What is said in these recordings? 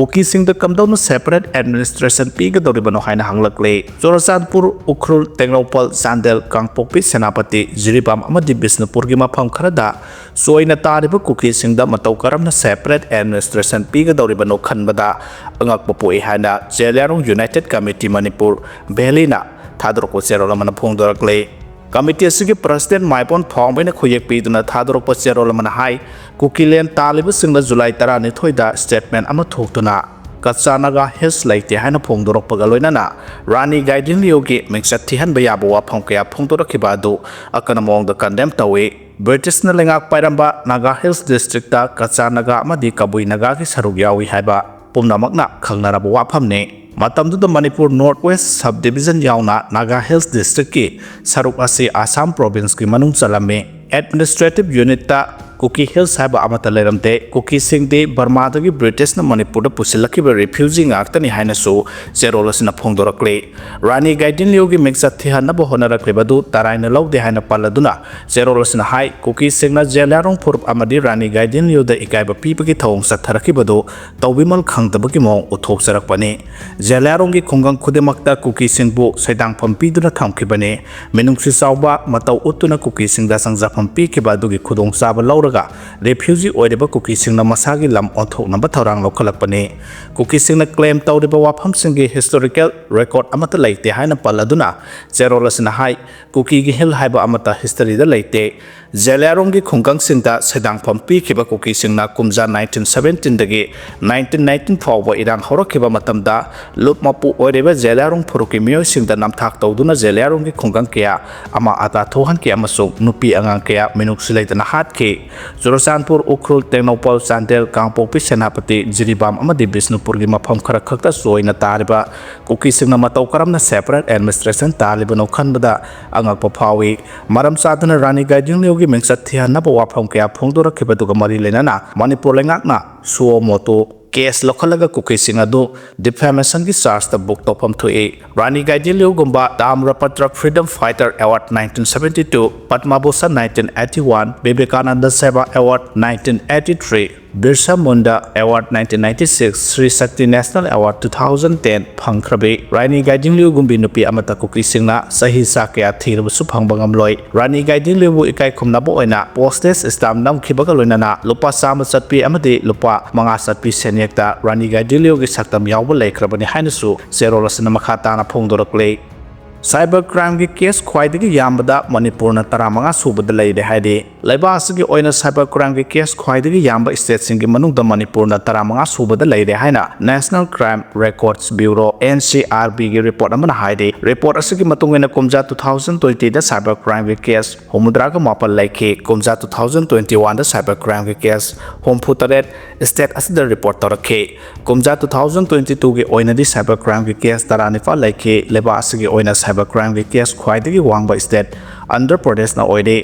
kuki sing the kamdon separate administration piga doribano haina hanglakle Churachandpur Ukhrul Tengnopal Sandel Kangpokpi Senapati Jiribam amadi Bisnupur gi mafam kharada soina tariba kuki sing da matau karamna separate administration piga doribano khanbada angak popoi haina Jelarong United Committee Manipur Belina thadroko serolamana phongdorakle Committee asigi President Maipon Phongbaina khuyek piduna thadroko serolamana hai kuki len taliba singla July 10 ni thoida statement ama thoktuna Naga Hills Lake Hana Pongdorok Pagaloina, Rani Guiding Yogi makes a Tihan Bayaboa Ponkea Pongdorakibado, Akanamong the condemned away, British Nalingak Pairamba, Naga Hills District, Naga Madi Kabui Nagaki Sarugiawi Haba, Pumnamagna, Kangarabua Pamne, Matam to the Manipur Northwest Subdivision Yauna, Naga Hills District, Sarukasi Assam Province Kimanung Salame, Administrative Unit. Kuki Hills haba amata leramte kuki singde Burma dagi British na Manipur da pusilakiba refugee ngakta ni haina so zerolas na phongdorakle Rani Guiding Yogi mixa thihanna bo honarakle badu taraina lawde haina paladuna zerolas na hai kuki singna Jelarong Purp amadi Rani Guiding Yoda ikaiba pipagi thawong satharaki badu tawbimal khangtabagi mong uthok sarakpani Jelarong gi khongang khudemakta kuki singbu saidang pampiduna thamkibane menungsi sawba mataw utuna kuki singda sangjafam pikeba dugi khudong saba lawra refugee oideba kuki singna masagi lam onthok namba thorang lokhalakpani kuki singna claim tawdeba wafam singi historical record amata laite haina paladuna zerolasna hai kuki gi hil haiba amata history da laite Jelarong gi khungkang singda sedang pampi khiba kuki singna kumja 1917 dagi 1919 fawba irang horakiba matamda lupmapu oideba Jelarong phuruki miyoi singda namthak tawduna Jelarong gi khungkang kya ama ata thohan kya amasung nupi angang kya minuksilaitan hat ke Churachandpur Ukhrul Tengnopal Sandel Kangpokpi Senapati Jiribam amadi Bisnupur gi mafam khara khakta soina tariba kuki singna matau karamna separate administration talibano khanbada angak phawi maram sadana Rani Guiding Yogi mengsa thiana bo wafam kya phongdorakhiba duga mari lenana Manipur lengakna suo moto case lokhalaga kuki singadu defamation ki charge the book topam thui Rani Guiding Gumba Tamrapatra Freedom Fighter Award 1972 Padma Bhushan 1981 Vivekananda Seva Award 1983 Birsa Munda Award 1996 Sri Shakti National Award 2010 Phangkhrabe Rani Guiding Gumbi nupi amata kuki singna sahi sakya thirbusu phangbangamloi Rani Guiding bu ikai khumnabo oina postage stamp nam khibaga loinana lupa sama satpi amadi lupa manga satpi senyekta Rani Guiding gi saktam yawba laikhrabani hainasu zerolasna makhata na phongdorakle Cyber crime ki case khwaidagi yambada Manipur na taramanga subada leide haide laiba asigi oina cyber crime ki case khwaidagi yamba state singi manungda Manipur na taramanga subada leide haina National Crime Records Bureau NCRB gi report amana haide report asigi matungena kumja 2020 da cyber crime ki case homudraga mapal laike kumja 2021 da cyber crime ki case homphutaret state asida report torakhe kumja 2022 gi oina di cyber crime ki case taranifa laike laiba asigi oina cyber crime ki case khwaidagi wangba state Andhra Pradesh na oide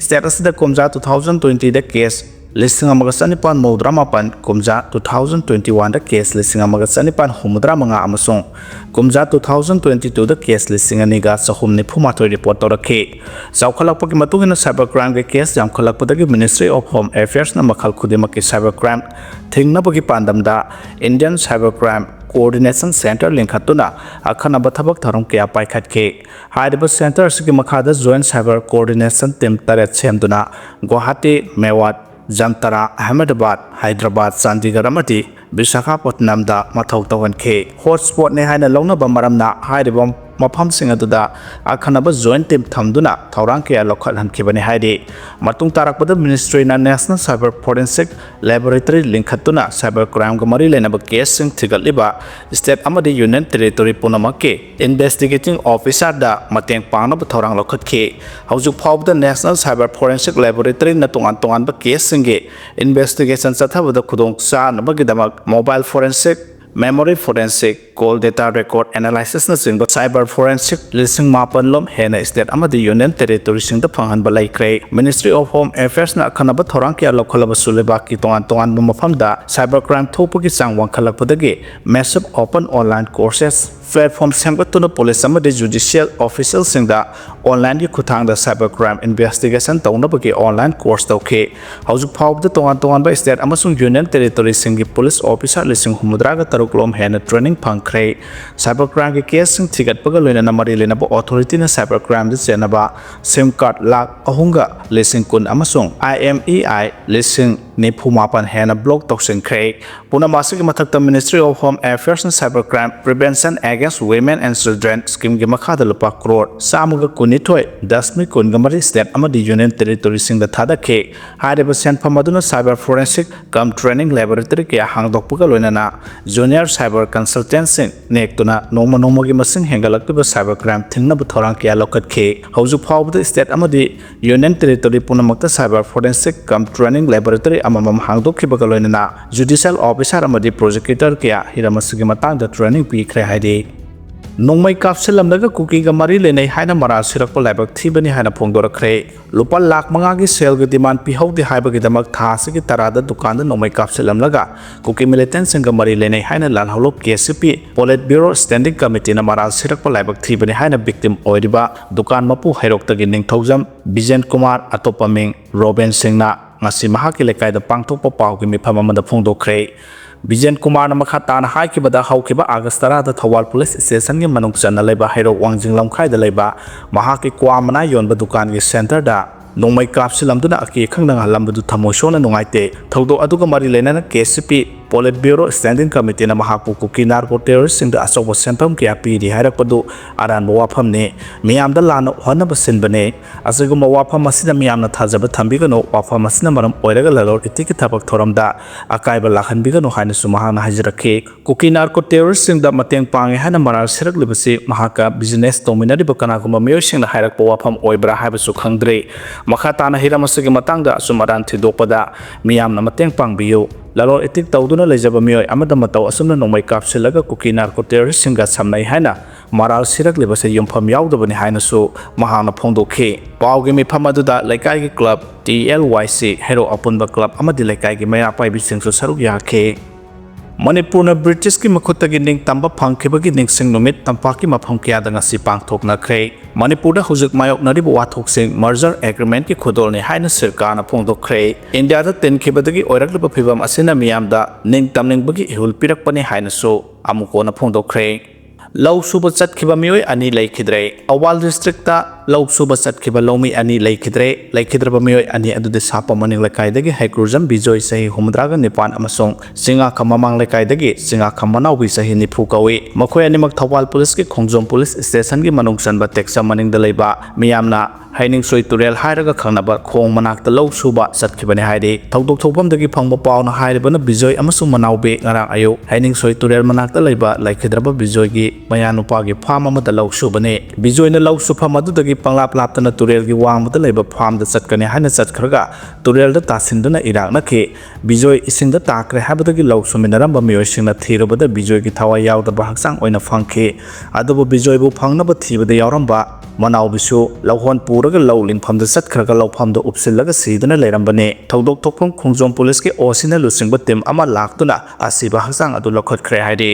state asida kumja 2020 da case listing amaga sanipan modra mapan kumja 2021 da case listing amaga sanipan humudra manga amasung kumja 2022 da case listing aniga sahum ni phumathoi report torakhe zawkhalakpaki matungina cyber crime ki case jamkhalakpadagi Ministry of Home Affairs na makhal khudimaki cyber crime thingnabagi pandamda Indian Cyber Crime Coordination Center linkhatuna akhanaba thabak tharom kya paikhatke haiba center sigi makhada Joint Cyber Coordination Team taret semduna Guwahati Mewat Jamtara Ahmedabad Hyderabad Chandigarh amati Visakhapatnam da mathau tawanke hotspot ne haina longnaba maramna haiba mafam singaduda akhanaba joint team thamduna thaurang kya lokhalhan khibani haide matung tarakpada ministry na National Cyber Forensic Laboratory linkhatuna cyber crime ga mari lenaba case sing thigaliba state amadi union territory punamake investigating officer da mateng pangnaba thaurang lokhatke haujuk phawda National Cyber Forensic Laboratory na tongan ba case singe investigation sathabada khudong sa nabagi damak mobile forensic memory forensic call data record analysis na singba cyber forensic listing mapan lom hena state amadi union territory sing da phanghan balai kre Ministry of Home Affairs na akhanaba thorang kya lokhalaba suleba ki tongan mafam da cyber crime thopagi changwang khalakpadagi massive open online courses platform सेमगत्तुना police अमदि judicial ऑफिशियलसिंगदा online की खुथांगदा cyber crime investigation तौनबगी online course तौखे हौजुक फावबदा तोंगान स्टेट अमसुंग यूनियन टेरिटोरी सिंगी पुलिस ऑफिसर लिसिंग हुमुद्रागा तरुकलोम हेन ट्रेनिंग फंखरे साइबर क्राइम के केस सिंग थिगतपगा लोइना मरी लेनाबा ऑथोरिटी ना साइबर क्राइम द चेनाबा सिम कार्ड लाख अहुंगा लिसिंग कुन अमसुंग IMEI लिसिंग निफुमापन हेन ब्लॉक तौसिंखरे पुनमासिक मथक्ता ministry of home affairs and cyber crime prevention against women and children scheme के मखादा लुपा करोड़ सामुगा कुनिथोय दशमी कुनगमरी स्टेट अमदी यूनियन टेरिटोरी सिंग थादखे हाइरेबा सेनफम अदुना cyber forensic cum training laboratory के हांगदोकपगा लोइनाना जूनियर साइबर कंसल्टेंट नेक्तुना नोमा नोमागी मसिंग हेंगलक्तिबा साइबर क्राइम थिंगनबा थौरांग किया लौकतखे हौजुक फावबदा स्टेट अमदी यूनियन टेरिटोरी पुनमक्ता cyber forensic cum training laboratory अममम हांगदोकखिबगा लोइनाना जुडिशियल ऑफिसर अमदी प्रोसिक्यूटर किया हिरमसगी मतांगदा ट्रेनिंग पीखरे हाइदे नोंमै कापसिलमदगा कुकीगा मरी लेनै हाइना मराल सिरकपा लाइबक थीबनी हाइना फोंदोरखरे लुपा लाख मंगागी सेलगा डिमांड पिहौदे हाइबगिदमक थासिगी तरादा दुकानदा नोंमै कापसिलमलगा कुकी मिलिटेंट सिंगा मरी लेनै हाइना Lalhaulo KCP polit bureau standing committee ना मराल सिरकपा लाइबक थीबनी हाइना विक्टिम ओइरिबा दुकान मपु हैरोक्तगी Ningthoujam Bijen Kumar अतोपमिंग रोबेन सिंगना ngasi mahaki lekai da pangthokpa pawgi mifam amada phongdokhre Bijen Kumar मखा तान हाइकिबदा हौकिबा अगस्त 10 दा थौवाल पुलिस स्टेशन के मनुंग चन्ना लेबा हैरो वांजिंग लमखाइदा लेबा महाकी क्वामना योनबा दुकान के सेंटर दा नोंमै कापसिलमदुना अकी खंगना हलमबदु थमोसोना नुंगाइते थौदो अदुगा मरी लेना KCP polit bureau standing committee ना महाकु कुकी नार्को टेररिस्ट सिंग दा अचौबा सेंफम किया पीरी हाइरकपदु अरानबा वाफमने मियामदा लानो हनबा सिनबने असगुम वाफम असिदा मियामना थाजबा थंबिगनो वाफम असिना मरम ओइरगा ललोर इतिकी थबक थोरमदा अकाइबा लाखनबिगनो हाइना सुमहाना हाजिरखे कुकी नार्को टेररिस्ट सिंग दा मतेंग पांगे हाइना मराल सिरकलिबसी महाका बिजनेस तोमिनारिबा कनागुम मियोय सिंग हाइरकपा वाफम ओइब्रा हाइबसु खंगद्रे मखा ताना हिरामसगी मतंगदा सुमरान थिदोकपदा मियामना मतेंग पांगबियो ललोर इतिक तौदुना लेजबा मियोय अमदा मतौ असुमना नोंमै कापसिलगा कुकी नार्को टेररिस्ट सिंगा समनै हाइना मराल सिरकलिबसे युमफम यावदबनि हाइनासु महाना फोंदोखे पावगी मिफम अदुदा लेकाइगी क्लब TLYC हेरो अपुनबा क्लब अमदि लेकाइगी मया पाइबिसिंगसु सरुक याखे मणिपुर ब्रिटिश की मखुतगी निंग तंबा फंखिबगी निंगसिंग नुमित तंपाकी मफम कियादा ngasi पांगथोकनाख्रे मणिपुर हुजुक मायोकनरिब वाथोकसिंग मर्जर एग्रीमेंट की खुदोलने हाइना सरकारना फोंदोखरे इंडिया दा तेनखिबदगी ओइरकलिब फिबम असिना मियामदा निंग तमनिंगबगी इहुल पिरकपने हाइनासो अमुकोना फोंदोखरे लौ सुब चटखिबा मियोय अनि लेखिद्रे अवाल डिस्ट्रिक्ट लौ सुब चटखिबा लौमी अनि लेखिद्रबा मियोय अनि अदुदे सापा मनिंग लेकाइदगी हैक्रुजम बिजोय सही हुमद्रागा निपान अमसोंग सिंगा खममांग लेकाइदगी सिंगा खमनाउबी सही निफु कवे मखोय अनिमक थौवाल पुलिस के खोंगजोम पुलिस स्टेशन की मनुंग चनबा टेक्सा मनिंग दलेबा मियामना हाइनिंग सोय तुरेल हाइरगा खंगनाबा खोंग मनाक्ता लौ सुबा चटखिबने हाइदे थौदोक थौफमदगी फंगबा पावना हाइरबना बिजोय अमसुंग मनाउबे ngarang ayo हाइनिंग सोय तुरेल मनाक्ता लेबा लेखिद्रबा बिजोय की मयानुपागी फार्म अमदा लौ सुबने बिजोयना लौ सुफम अदुदगी पंगलाप लापतना तुरेल की वांगबदा लेबा फार्म दा चटकने हाइना चटखरगा तुरेल दा तासिनदना इराकनखे बिजोय इसिंग दा ताक्रे हाबदगी लौ सुमिनरम मियोयसिंगना थीरबदा बिजोय की थवा यावदबा हक्सांग ओइना फंखे अदुबो बिजोयबु फंगनबा थीबदा यावरमबा मनाउबिसु लौहन पूरगा लौ लिंफमदा चटखरगा लौफमदा उपसिलगा सीदना लेरंबने थौदोक थोकफम खोंगजोम पुलिस के ओसिना लुसिंगबा टीम अमा लाक्तुना आसिबा हक्सांग अदु लखतखरे हाइदे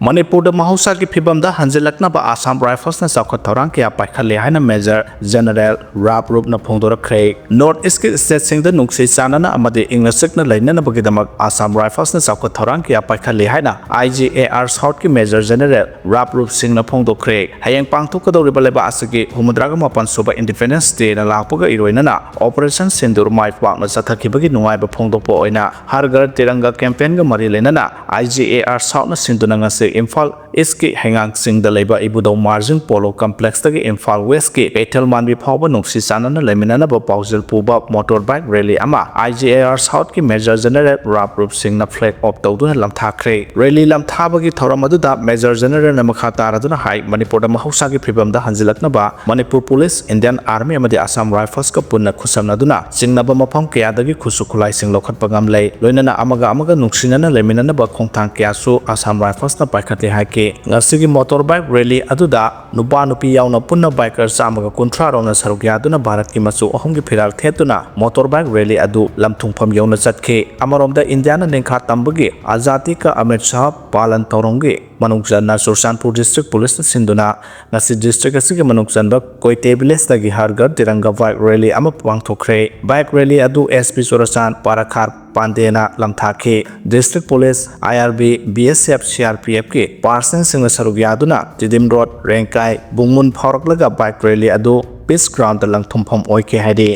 मणिपुर महौसा की फिबम हंजिलक्नबा आसाम राइफल्स चौखट थौरांग क्या पाइखले हाइना मेजर जनरल राप रूप फोंदोरखरे नॉर्थ ईस्ट के स्टेट नुक्सी चानना इंग्लिशना लेननबगीदमक आसाम राइफल्स चौखट थौरांग क्या पाइखले हाइना IGAR साउथ की मेजर जनरल राप रूप फोंदोरखरे हयेंग पांगथोकदौरिबा लेबा असगी हुमुद्रागा मापन सुबा इंडिपेंडेंस डे ना लापगा इरोइनना ऑपरेशन सिंदूर माइ पाकना चथखिबगी नुंगाइबा फोंदोकपा ओइना हर घर तिरंगा कैंपेन गा मरी लेनना IGAR साउथ न सिंदुना इम्फाल ईस्ट की हैंगांग सिंह लेबा इबुदौ मार्जिंग पोलो कम्प्लेक्स तगी इम्फाल वेस्ट की कैथल मानबी फावबा नुक्सी चानना लेमिननबा पाउजल पुबा मोटर बाइक रैली अमा IGAR साउथ की मेजर जनरल राप रूप सिंह फ्लैग ऑफ तौदुना लमथाखरे रैली लमथाबगी थौरम अदुदा मेजर जनरल न मखा तारदुना हाई मणिपुर दा महौसा की फिबम दा हंजिलक्नबा मणिपुर पुलिस इंडियन आर्मी अमदि आसाम राइफल्स का पुन्ना खुसमनदुना सिंगनबा मफम कयादगी खुसु खुलाई सिंग लखतपा गमलै लोइनना अमगा नुक्सिनना लेमिननबा खोंथांग कयासु आसाम राइफल्स ना पाइखते हाके ngasi motor bike rally aduda nupa nupi yauna punna biker chamaga kunthra rona saruk yaduna bharat ki machu ahum gi phiral thetuna motor bike rally adu lamthungpham yauna chatkhe amaromda india na nengkha tambagi azati ka amit shah palan torongge manungjanna Churachandpur District Police sinduna ngasi district asigi manungjanba Koite Village dagi hargar tiranga bike rally ama pangthokre bike rally adu SP Churachandpur Parakhar Pandena lamthakhe District Police IRB BSF CRPF ke person singna sarug yaduna Tidim Road Rengkai Bungmun Pharaklaga bike rally adu peace ground lang thumpham oike haide